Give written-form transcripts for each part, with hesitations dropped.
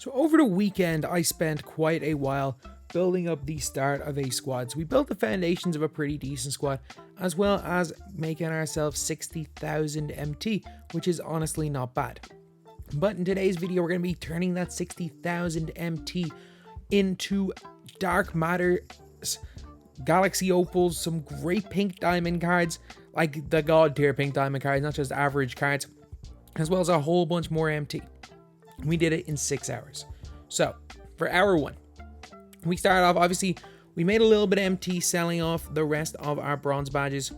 So over the weekend, I spent quite a while building up the start of a squad. So we built the foundations of a pretty decent squad, as well as making ourselves 60,000 MT, which is honestly not bad. But in today's video, we're going to be turning that 60,000 MT into dark matter, galaxy opals, some great pink diamond cards, like the god tier pink diamond cards, not just average cards, as well as a whole bunch more MT. We did it in 6 hours. So for hour one, we started off, obviously we made a little bit of MT selling off the rest of our bronze badges.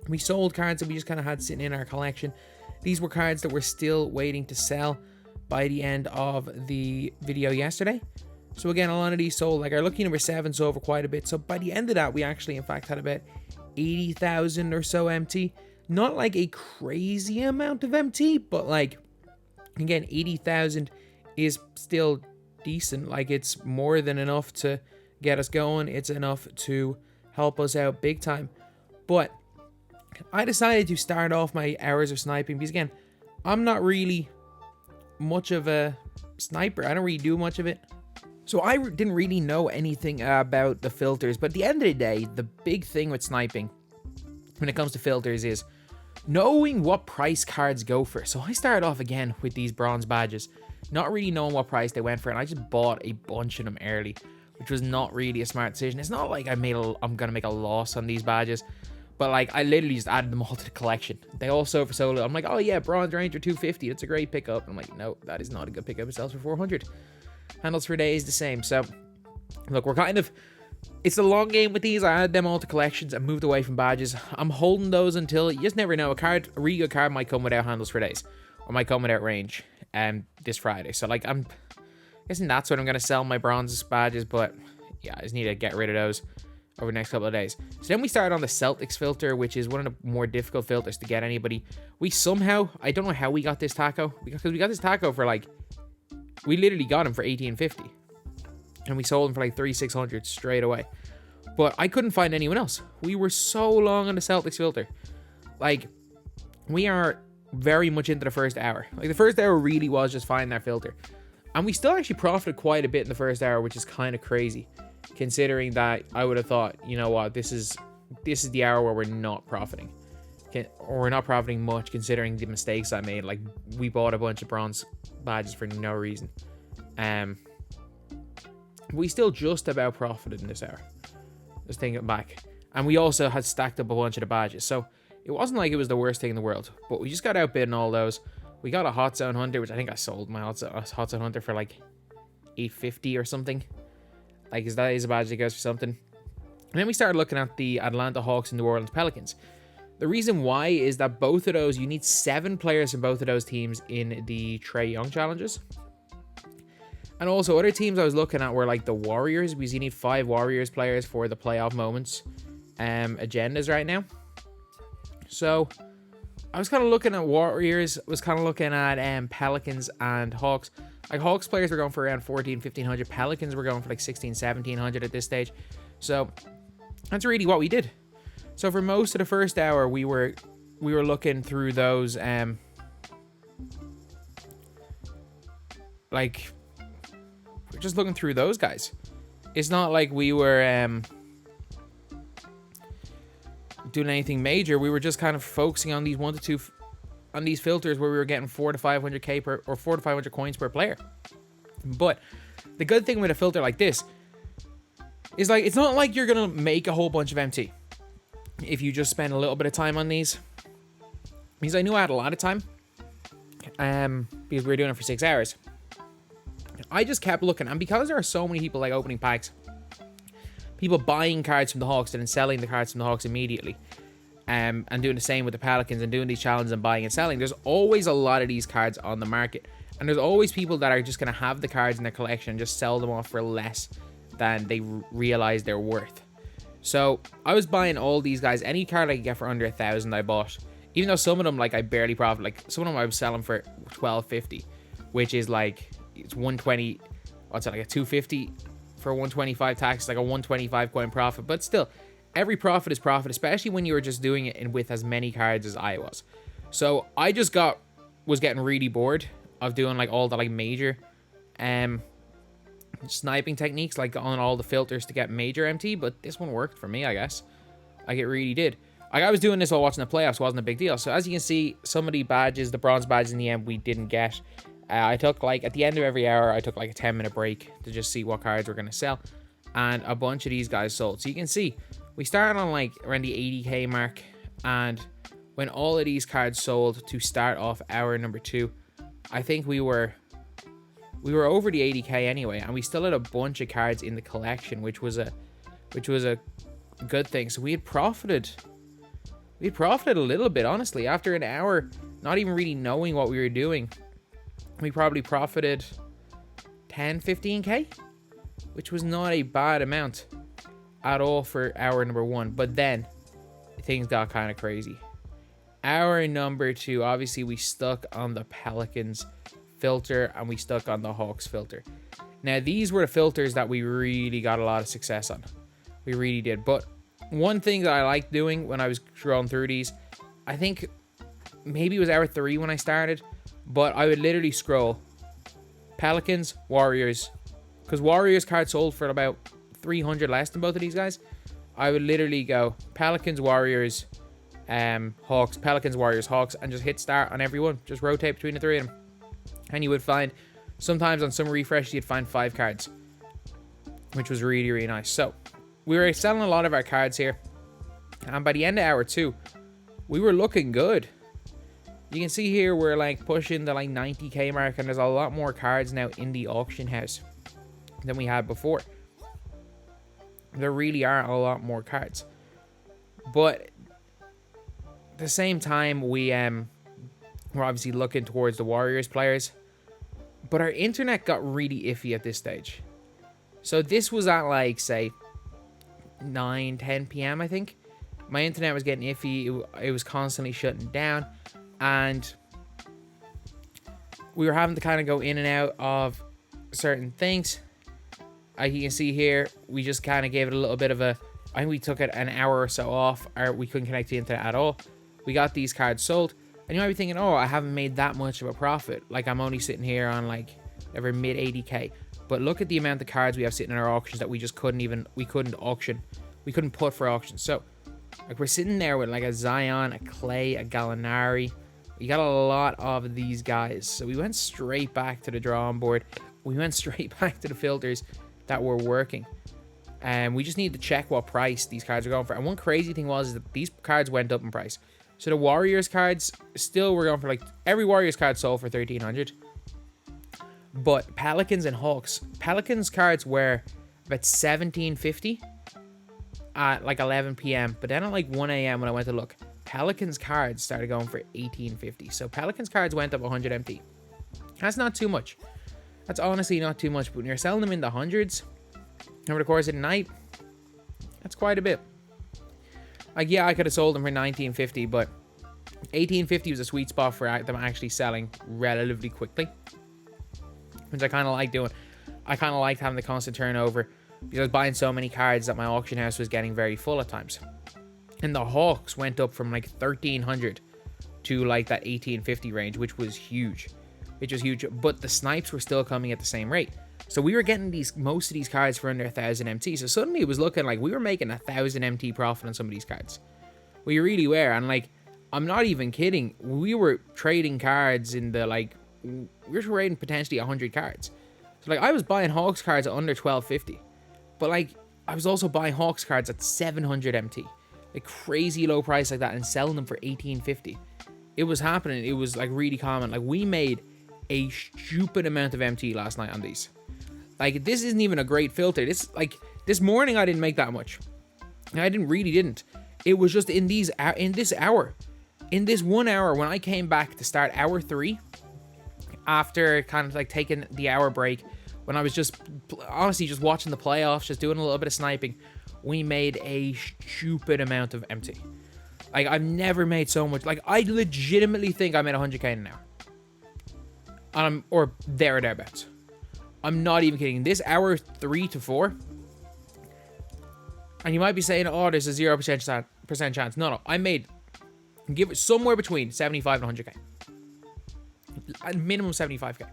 We sold cards that we just kind of had sitting in our collection. These were cards that were still waiting to sell by the end of the video yesterday. So again, a lot of these sold. Like our lucky number 7 sold for quite a bit. So by the end of that, we actually in fact had about 80,000 or so MT. Not like a crazy amount of MT, but like, again, 80,000 is still decent. Like it's more than enough to get us going. It's enough to help us out big time. But I decided to start off my hours of sniping because again, I'm not really much of a sniper. I don't really do much of it. So I didn't really know anything about the filters. But at the end of the day, the big thing with sniping when it comes to filters is knowing what price cards go for. So I started off again with these bronze badges, not really knowing what price they went for, and I just bought a bunch of them early, which was not really a smart decision. It's not like I'm gonna make a loss on these badges, but like I literally just added them all to the collection. They all sold for so little. I'm like, oh yeah, bronze ranger 250, that's a great pickup. I'm like, no, that is not a good pickup. It sells for 400. Handles for days the same. So look, we're kind of, it's a long game with these. I added them all to collections and moved away from badges. I'm holding those until, you just never know, a really good card might come without handles for days, or might come without range this Friday. So like I'm guessing that's what I'm going to sell my bronze badges, but yeah, I just need to get rid of those over the next couple of days. So then we started on the Celtics filter, which is one of the more difficult filters to get anybody. We somehow, I don't know how we got this taco, because we got this taco for like, we literally got him for 1850. And we sold them for like 3,600 straight away. But I couldn't find anyone else. We were so long on the Celtics filter. Like, we are very much into the first hour. Like, the first hour really was just finding that filter. And we still actually profited quite a bit in the first hour, which is kind of crazy. Considering that I would have thought, you know what, this is the hour where we're not profiting. Or we're not profiting much considering the mistakes I made. Like, we bought a bunch of bronze badges for no reason. We still just about profited in this hour. Just thinking back. And we also had stacked up a bunch of the badges. So it wasn't like it was the worst thing in the world. But we just got outbid in all those. We got a Hot Zone Hunter, which I think I sold my Hot Zone Hunter for like 850 or something. Like, that is a badge that goes for something. And then we started looking at the Atlanta Hawks and New Orleans Pelicans. The reason why is that both of those, you need 7 players from both of those teams in the Trae Young challenges. And also other teams I was looking at were like the Warriors, because you need 5 Warriors players for the playoff moments agendas right now. So I was kind of looking at Warriors, was kind of looking at Pelicans and Hawks. Like Hawks players were going for around 1,500. Pelicans were going for like 1,700 at this stage. So that's really what we did. So for most of the first hour, we were looking through those like, we're just looking through those guys. It's not like we were doing anything major. We were just kind of focusing on these 1 to 2 on these filters where we were getting 400 to 500k per, or 400 to 500 coins per player. But the good thing with a filter like this is like, it's not like you're gonna make a whole bunch of MT if you just spend a little bit of time on these. Because I knew I had a lot of time, because we were doing it for 6 hours. I just kept looking, and because there are so many people like opening packs, people buying cards from the Hawks and then selling the cards from the Hawks immediately, and doing the same with the Pelicans and doing these challenges and buying and selling, there's always a lot of these cards on the market, and there's always people that are just going to have the cards in their collection and just sell them off for less than they realize they're worth. So I was buying all these guys. Any card I could get for under 1,000 I bought, even though some of them like I barely profit. Like some of them I was selling for 1,250, which is like, it's 120, what's that, like a 250 for 125 tax, like a 125 coin profit. But still, every profit is profit, especially when you were just doing it with as many cards as I was. So I just was getting really bored of doing like all the like major sniping techniques, like on all the filters to get major MT, but this one worked for me, I guess. Like, it really did. Like, I was doing this while watching the playoffs, wasn't a big deal. So as you can see, some of the badges, the bronze badges in the end, we didn't get. I took, like, at the end of every hour, I took like a 10-minute break to just see what cards we're going to sell. And a bunch of these guys sold. So you can see, we started on like around the 80k mark. And when all of these cards sold to start off hour number 2, I think we were over the 80k anyway. And we still had a bunch of cards in the collection, which was a good thing. So we had profited a little bit, honestly. After an hour, not even really knowing what we were doing, we probably profited 10-15k, which was not a bad amount at all for hour number 1. But then things got kind of crazy. Hour number 2, obviously we stuck on the Pelicans filter and we stuck on the Hawks filter. Now these were the filters that we really got a lot of success on. We really did. But one thing that I liked doing when I was scrolling through these, I think maybe it was hour 3 when I started, but I would literally scroll Pelicans, Warriors, because Warriors cards sold for about 300 less than both of these guys. I would literally go Pelicans, Warriors, Hawks, Pelicans, Warriors, Hawks, and just hit start on every one. Just rotate between the 3 of them. And you would find, sometimes on some refresh, you'd find 5 cards, which was really, really nice. So we were selling a lot of our cards here. And by the end of hour 2, we were looking good. You can see here we're like pushing the like 90k mark, and there's a lot more cards now in the auction house than we had before. There really are a lot more cards. But at the same time, we're obviously looking towards the Warriors players. But our internet got really iffy at this stage. So this was at like, say, 9-10 p.m. I think. My internet was getting iffy. It was constantly shutting down. And we were having to kind of go in and out of certain things. Like you can see here, we just kind of gave it a little bit of a... I think we took it an hour or so off, or we couldn't connect the internet at all. We got these cards sold. And you might be thinking, oh, I haven't made that much of a profit. Like, I'm only sitting here on, like, over mid 80k. But look at the amount of cards we have sitting in our auctions that we just couldn't auction. We couldn't put for auction. So, like, we're sitting there with, like, a Zion, a Clay, a Gallinari. We got a lot of these guys. So we went straight back to the drawing board. We went straight back to the filters that were working. And we just need to check what price these cards are going for. And one crazy thing was that these cards went up in price. So the Warriors cards still were going for, like, every Warriors card sold for 1,300. But Pelicans and Hawks, Pelicans cards were about 1,750 at like 11 p.m. But then at like 1 a.m. when I went to look, Pelicans cards started going for 1,850. So Pelicans cards went up 100 MT. That's not too much. That's honestly not too much. But when you're selling them in the hundreds over the course of the night, that's quite a bit. Like, yeah, I could have sold them for 1,950, but 1,850 was a sweet spot for them actually selling relatively quickly, which I kind of like doing. I kind of liked having the constant turnover because I was buying so many cards that my auction house was getting very full at times. And the Hawks went up from like 1,300 to like that 1,850 range, which was huge. Which was huge. But the snipes were still coming at the same rate. So we were getting most of these cards for under 1,000 MT. So suddenly it was looking like we were making 1,000 MT profit on some of these cards. We really were. And like, I'm not even kidding. We were trading cards in the like, we were trading potentially 100 cards. So like, I was buying Hawks cards at under 1,250. But like, I was also buying Hawks cards at 700 MT. Like crazy low price like that and selling them for 1,850. It was happening. It was like really common. Like, we made a stupid amount of MT last night on these. Like, this isn't even a great filter. This morning I didn't make that much. I didn't. It was just in this 1 hour when I came back to start hour 3, after kind of like taking the hour break, when I was just honestly just watching the playoffs, just doing a little bit of sniping, we made a stupid amount of MT. Like, I've never made so much. Like, I legitimately think I made 100k in an hour. Or there or thereabouts. I'm not even kidding. This hour 3 to 4. And you might be saying, oh, there's a 0% chance. No. I made, give it somewhere between 75 and 100k. Minimum 75k.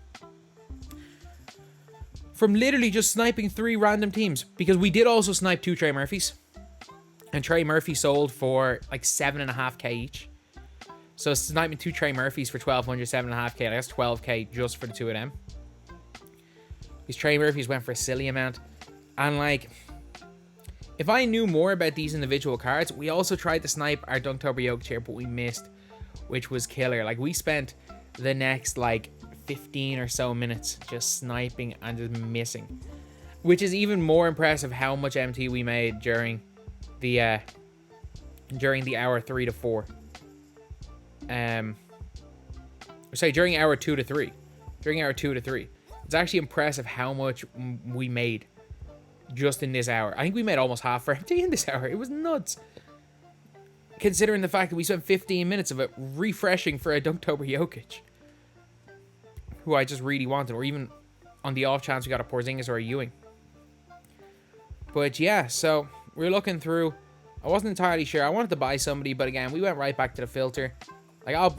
from literally just sniping 3 random teams. Because we did also snipe 2 Trae Murphys. And Trae Murphy sold for like 7.5k each. So sniping 2 Trae Murphys for 1200, 7.5k. Like that's 12k just for the 2 of them. These Trae Murphys went for a silly amount. And like, if I knew more about these individual cards, we also tried to snipe our Dunktober Jokic here, but we missed, which was killer. Like, we spent the next like 15 or so minutes just sniping and just missing, which is even more impressive how much MT we made during the hour 3 to 4. Sorry, during hour 2 to 3. During hour 2 to 3. It's actually impressive how much we made just in this hour. I think we made almost half for MT in this hour. It was nuts. Considering the fact that we spent 15 minutes of it refreshing for a Dunktober Jokic, who I just really wanted, or even on the off chance we got a Porzingis or a Ewing. But yeah, so we're looking through. I wasn't entirely sure. I wanted to buy somebody, but again, we went right back to the filter. Like, I'll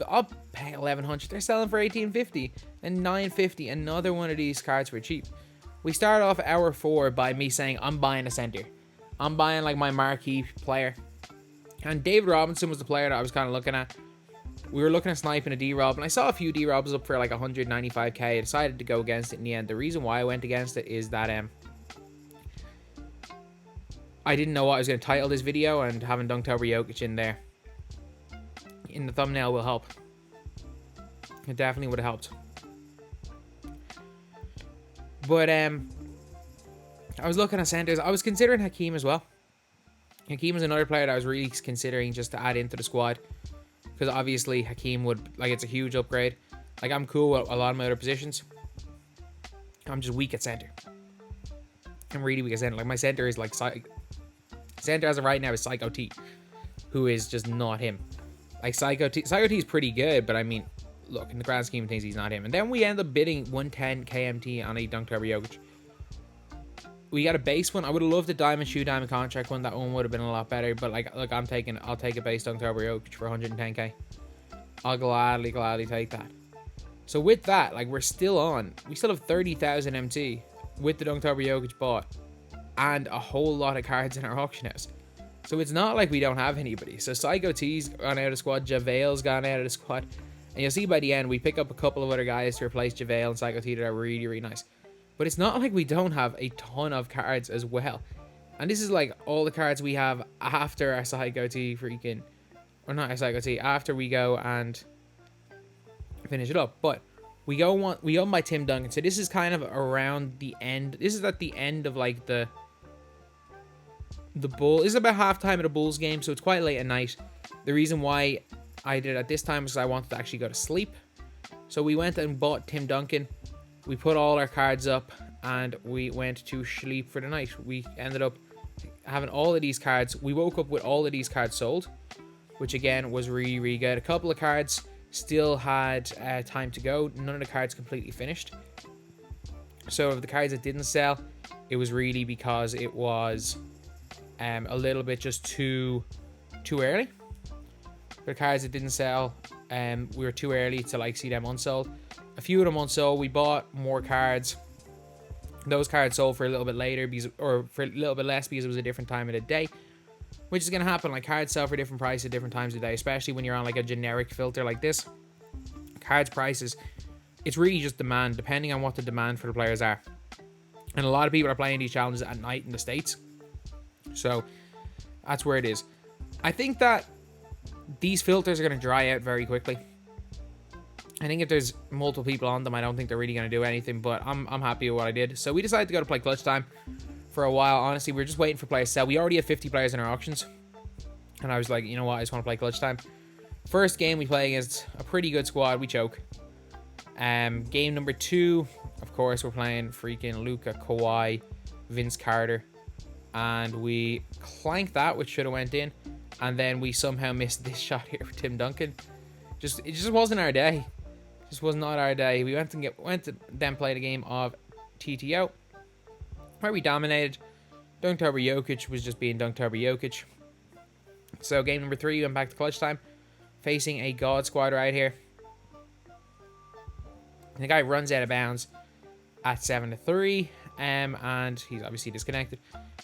pay 1100. They're selling for 1850 and 950. Another one of these cards for cheap. We started off hour 4 by me saying I'm buying a center. I'm buying like my marquee player. And David Robinson was the player that I was kind of looking at. We were looking at sniping a D-Rob, and I saw a few D-Robs up for like 195k. I decided to go against it in the end. The reason why I went against it is that I didn't know what I was going to title this video, and having Dunktober Jokic in there in the thumbnail will help. It definitely would have helped. But I was looking at centers. I was considering Hakeem as well. Hakeem is another player that I was really considering just to add into the squad. Because obviously Hakeem would, like, it's a huge upgrade. Like, I'm cool with a lot of my other positions. I'm just weak at center. I'm really weak at center. Like, my center is like, center as of right now is Psycho T, who is just not him. Like, Psycho T is pretty good, but I mean, look, in the grand scheme of things, he's not him. And then we end up bidding 110 KMT on a Dunktober Jokic. We got a base one. I would have loved the Diamond Shoe Diamond contract one. That one would have been a lot better. But like, look, I'll take a base Dunktober Jokic for 110k. I'll gladly take that. So with that, like, we still have 30,000 MT with the Dunktober Jokic bought, and a whole lot of cards in our auction house. So it's not like we don't have anybody. So Psycho T's gone out of the squad. JaVale's gone out of the squad. And you'll see by the end, we pick up a couple of other guys to replace JaVale and Psycho T that are really, really nice. But it's not like we don't have a ton of cards as well. And this is like all the cards we have after our Psycho T freaking... Or not our Psycho T. After we go and finish it up. But we go by Tim Duncan. So this is kind of around the end. This is at the end of like the Bull. This is about halftime of the Bulls game. So it's quite late at night. The reason why I did it at this time is I wanted to actually go to sleep. So we went and bought Tim Duncan. We put all our cards up and we went to sleep for the night. We ended up having all of these cards. We woke up with all of these cards sold, which again was really, really good. A couple of cards still had time to go. None of the cards completely finished. So of the cards that didn't sell, it was really because it was a little bit just too early. For the cards that didn't sell, we were too early to like see them unsold. A few of them unsold. We bought more cards. Those cards sold for a little bit later, or for a little bit less because it was a different time of the day, which is going to happen. Like, cards sell for different prices at different times of the day, especially when you're on like a generic filter like this. Cards prices, it's really just demand, depending on what the demand for the players are. And a lot of people are playing these challenges at night in the States, so that's where it is. I think that these filters are going to dry out very quickly. I think if there's multiple people on them, I don't think they're really going to do anything, but I'm happy with what I did. So we decided to go to play Clutch Time for a while. Honestly, we were just waiting for players to sell. We already have 50 players in our auctions, and I was like, you know what, I just want to play Clutch Time. First game we play against a pretty good squad, we choke. Game number 2, of course, we're playing freaking Luka, Kawhi, Vince Carter, and we clanked that, which should have went in, and then we somehow missed this shot here for Tim Duncan. It just wasn't our day. This was not our day. We went to then play the game of TTO, where we dominated. Dunktober Jokic was just being Dunktober Jokic. So game number 3, we went back to Clutch Time, facing a God squad right here. And the guy runs out of bounds at 7-3. and he's obviously disconnected.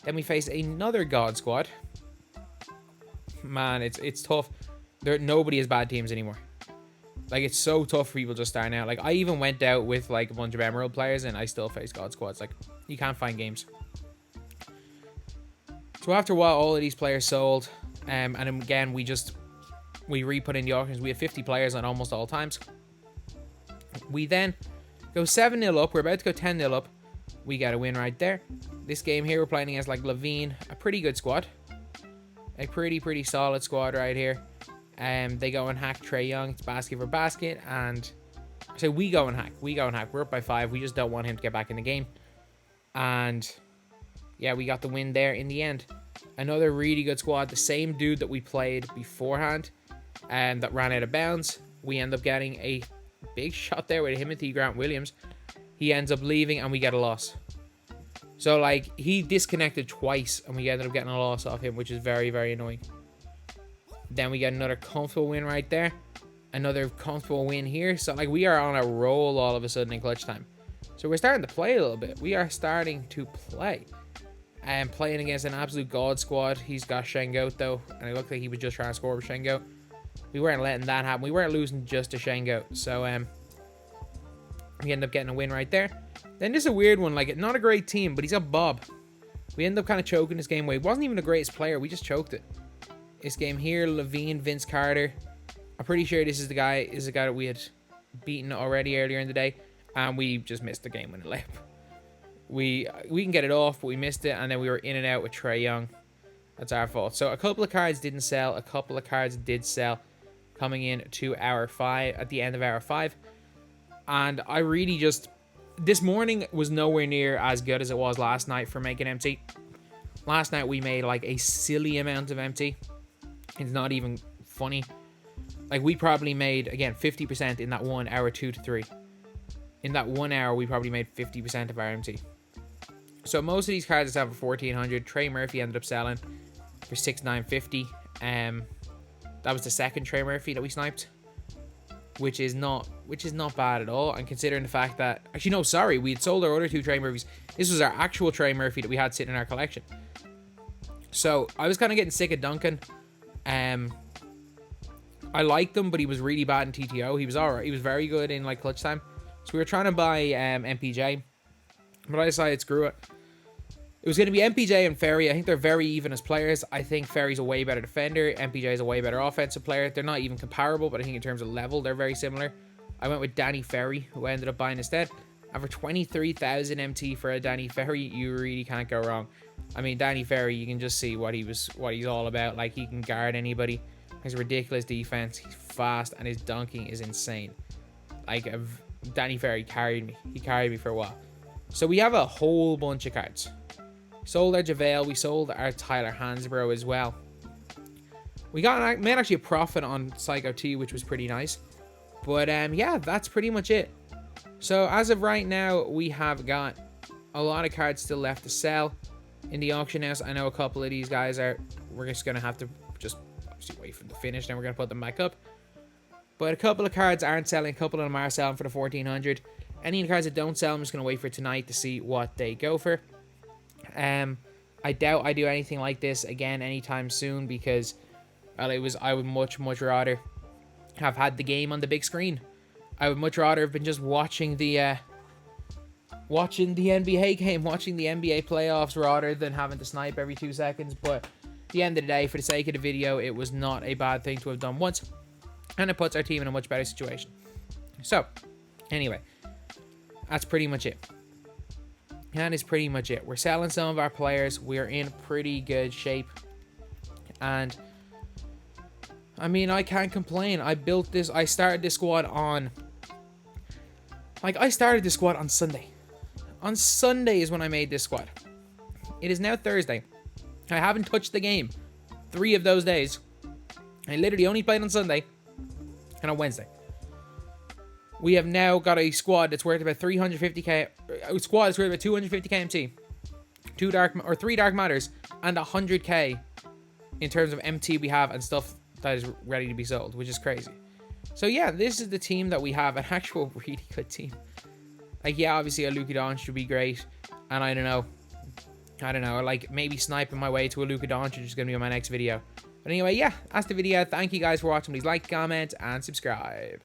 Then we face another God squad. Man, it's tough. Nobody has bad teams anymore. Like, it's so tough for people just starting out. Like, I even went out with, like, a bunch of Emerald players, and I still face God squads. Like, you can't find games. So after a while, all of these players sold. And again, we re-put in the auctions. We had 50 players on almost all times. We then go 7-0 up. We're about to go 10-0 up. We got a win right there. This game here, we're playing against, like, Levine. A pretty good squad. A pretty solid squad right here. They go and hack Trae Young. It's basket for basket. And so we go and hack. We're up by 5. We just don't want him to get back in the game. And yeah, we got the win there in the end. Another really good squad. The same dude that we played beforehand and that ran out of bounds. We end up getting a big shot there with Timothy Grant Williams. He ends up leaving and we get a loss. So, like, he disconnected twice and we ended up getting a loss off him, which is very annoying. Then we get another comfortable win right there. Another comfortable win here. So, like, we are on a roll all of a sudden in clutch time. So, we're starting to play a little bit. We are starting to play. And playing against an absolute god squad. He's got Shengoat, though. And it looked like he was just trying to score with Shengoat. We weren't letting that happen. We weren't losing just to Shengoat. So, we end up getting a win right there. Then there's a weird one. Like, not a great team, but he's got Bob. We end up kind of choking this game away. He wasn't even the greatest player. We just choked it. This game here, Levine, Vince Carter. I'm pretty sure this is the guy that we had beaten already earlier in the day. And we just missed the game winning layup. We can get it off, but we missed it. And then we were in and out with Trae Young. That's our fault. So a couple of cards didn't sell. A couple of cards did sell. Coming in to hour 5, at the end of hour 5. And I really just... This morning was nowhere near as good as it was last night for making MT. Last night we made like a silly amount of MT. It's not even funny. Like, we probably made, again, 50% in that 1 hour 2 to 3. In that 1 hour, we probably made 50% of our MT. So most of these cards have a 1400. Trey Murphy ended up selling for 6950. That was the second Trey Murphy that we sniped, which is not bad at all. And considering the fact that, actually no, sorry, we had sold our other 2 Trey Murphys. This was our actual Trey Murphy that we had sitting in our collection. So I was kind of getting sick of Duncan. I liked him, but he was really bad in TTO. He was alright. He was very good in, like, clutch time. So we were trying to buy MPJ, but I decided screw it. It was going to be MPJ and Ferry. I think they're very even as players. I think Ferry's a way better defender. MPJ is a way better offensive player. They're not even comparable, but I think in terms of level, they're very similar. I went with Danny Ferry, who I ended up buying instead. And for 23,000 MT for a Danny Ferry, you really can't go wrong. I mean, Danny Ferry, you can just see what he's all about. Like, he can guard anybody. He has a ridiculous defense. He's fast, and his dunking is insane. Like, Danny Ferry carried me. He carried me for a while. So we have a whole bunch of cards. Sold our JaVale. We sold our Tyler Hansbrough as well. We made actually a profit on Psycho T, which was pretty nice. But yeah, that's pretty much it. So as of right now, we have got a lot of cards still left to sell in the auction house. I know a couple of these guys we're just going to have to just obviously wait for them to finish. Then we're going to put them back up. But a couple of cards aren't selling. A couple of them are selling for the 1400. Any of the cards that don't sell, I'm just going to wait for tonight to see what they go for. I doubt I do anything like this again anytime soon, because I would much rather have had the game on the big screen. I would much rather have been just watching the NBA game, watching the NBA playoffs, rather than having to snipe every 2 seconds. But at the end of the day, for the sake of the video, it was not a bad thing to have done once, and it puts our team in a much better situation. So anyway, that's pretty much it. That is pretty much it. We're selling some of our players. We are in pretty good shape. And I mean, I can't complain. I started this squad on... I started this squad on Sunday. On Sunday is when I made this squad. It is now Thursday. I haven't touched the game 3 of those days. I literally only played on Sunday and on Wednesday. We have now got a squad that's worth about 350k. A squad that's worth about 250k MT, 3 dark matters, and 100k in terms of MT we have and stuff that is ready to be sold, which is crazy. So yeah, this is the team that we have. An actual really good team. Like, yeah, obviously a Luka Doncic would be great. And I don't know, like maybe sniping my way to a Luka Doncic is going to be on my next video. But anyway, yeah, that's the video. Thank you guys for watching. Please like, comment, and subscribe.